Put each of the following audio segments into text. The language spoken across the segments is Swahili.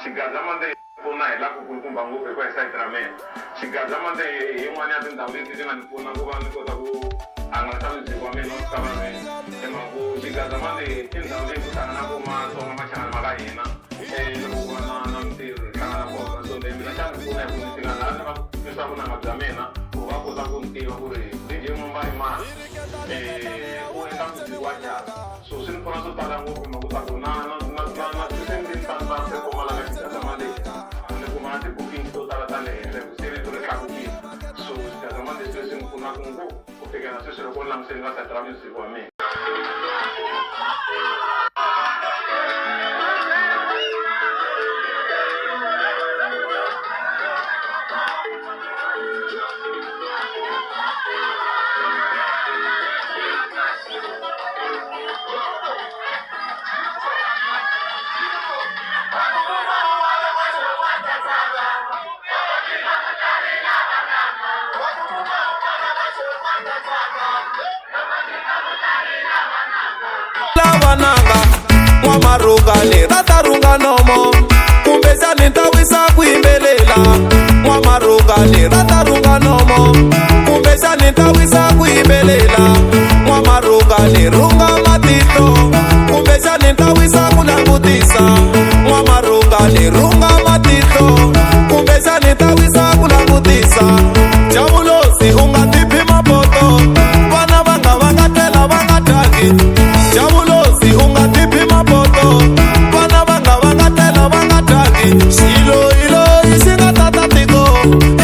Xigazamande pfuna hi laha ku kulukumba ngopfu hi ku hi sayiti ra mina. Xigazamande hi yin'wana ya tindhawu leti ti nga ni pfuna ku va ni kota ku hangalasa muziki wa mina wu xava mina. Hi mhaka ku xigazamande i ndhawu leyi ku hlanganaka matsonga ma changana ma ka hina loko ku va na mintirho hi hlangana kona. So mina xa ni pfuna hi ku ni fika laha ni va leswaku nanga bya mina ku va kota ku ni tiva ku ri DJ Mumba i mani u endla muziki wa njhani. So swi ni pfuna swo tala ngopfu hi mhaka ku ta ku na tindzimi ta se komala ka xigazamande ni kuma na ti-booking to tala ta le henhla hi ku se vito ri tlakukile. So xigazamande leswi ni pfunaka ngopfu ku fikela sweswi loko ni langutiseni ka sayiti ra muziki wa mina. Marungale ratarunga nomo kumbesa nitawisa kuimbelela mwa marungale ratarunga nomo kumbesa nitawisa kuimbelela mwa marungale runga matito kumbesa nitawisa kulangutisa mwa marungale runga matito kumbesa nitawisa kulangutisa jabulosi ungatipi mapoto vana vanga tela vanga taki jabulosi ungatipi mapoto vana vanga tela vanga taki shilo ilo isinga tata tiko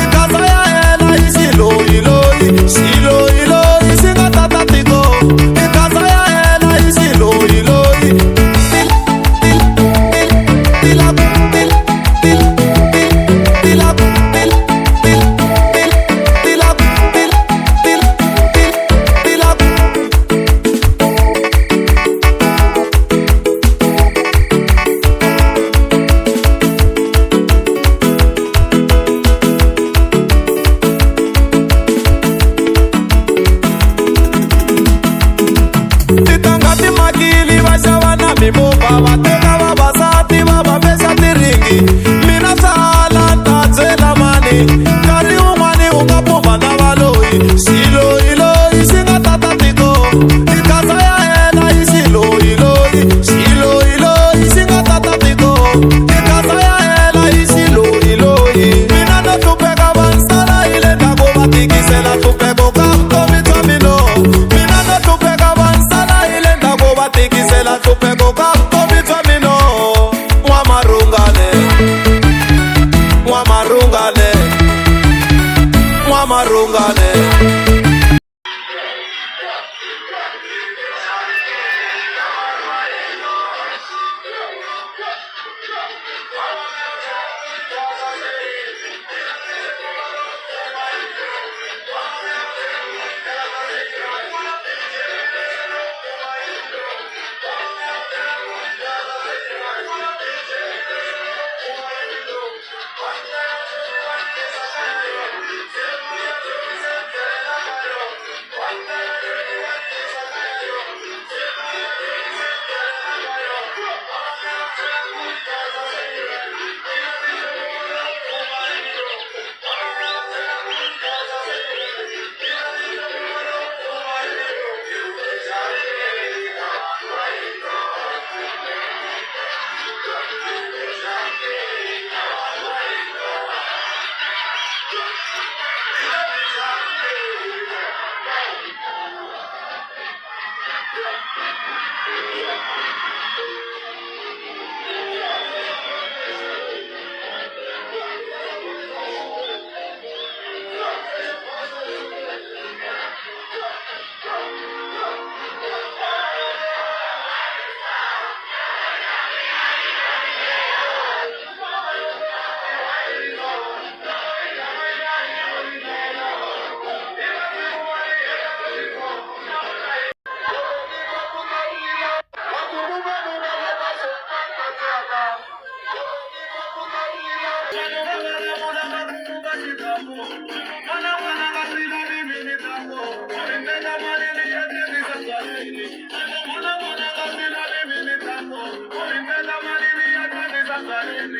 ikasa ya hela ishilo ilo shilo ilo isinga tata tiko ikasa ya hela ishilo ilo vateka vavasati va vavesa tiringi mina sala ntatsela mani nkarhi wun'wani u nga pumba na valoyi xiloyiloyi xi nga tata tiko ikasa ya hela yi xiloyiloyi xiloyiloyi xi nga tata tiko ikasa ya hela yi xiloyiloyi mina no hlupheka vansala yi le ndzhaku va tikisela hlupheko ka vutomi bya mino mina no hlupheka vansala yi le ndzhaku va tikisela hlupheko ka marungane Thank you.